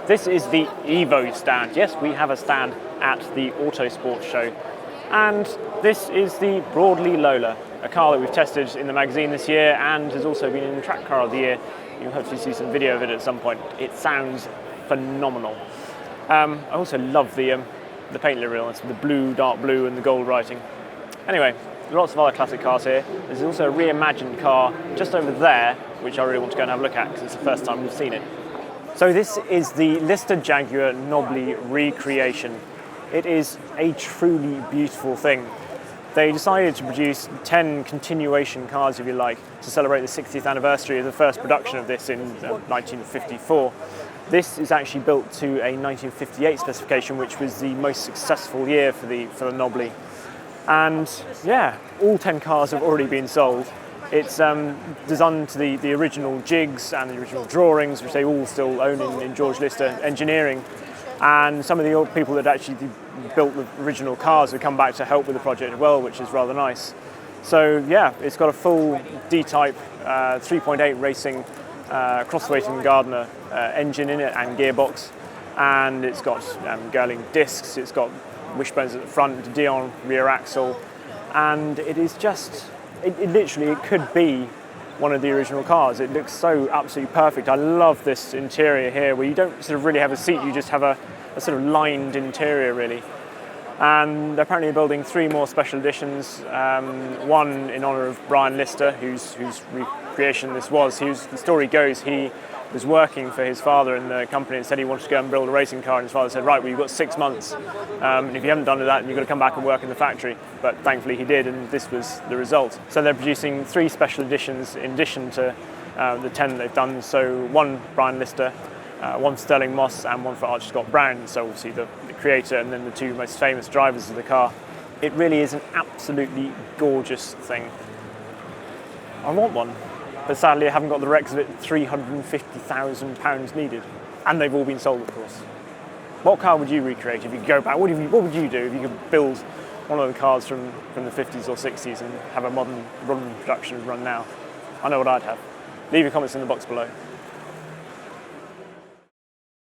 This is the Evo stand. Yes, we have a stand at the Autosport show. And this is the Broadley Lola, a car that we've tested in the magazine this year and has also been in the track car of the year. You'll hopefully see some video of it at some point. It sounds phenomenal. I also love the paint livery on this, the blue, dark blue and the gold writing. Anyway, lots of other classic cars here. There's also a reimagined car just over there, which I really want to go and have a look at because it's the first time we've seen it. So this is the Lister Jaguar Knobbly recreation. It is a truly beautiful thing. They decided to produce 10 continuation cars, if you like, to celebrate the 60th anniversary of the first production of this in 1954. This is actually built to a 1958 specification, which was the most successful year for the Knobbly. And yeah, all 10 cars have already been sold. It's designed to the original jigs and the original drawings, which they all still own in George Lister Engineering. And some of the old people that actually built the original cars have come back to help with the project as well, which is rather nice. So yeah, it's got a full D-type 3.8 racing Crossweight and Gardner engine in it and gearbox. And it's got Girling discs, it's got wishbones at the front, Dion rear axle. And it is just... It literally could be one of the original cars. It looks so absolutely perfect. I love this interior here where you don't sort of really have a seat, you just have a sort of lined interior really. And they're apparently building 3 more special editions, one in honour of Brian Lister, whose recreation this was. The story goes he was working for his father in the company and said he wanted to go and build a racing car, and his father said, right, well, you've got 6 months, and if you haven't done that, you've got to come back and work in the factory. But thankfully he did, and this was the result. So they're producing 3 special editions in addition to the 10 they've done. So one Brian Lister, one Sterling Moss, and one for Archie Scott Brown, so obviously the creator and then the 2 most famous drivers of the car. It really is an absolutely gorgeous thing. I want one. But sadly I haven't got the requisite £350,000 needed. And they've all been sold, of course. What car would you recreate if you could go back? What would you do if you could build one of the cars from the 50s or 60s and have a modern production run now? I know what I'd have. Leave your comments in the box below.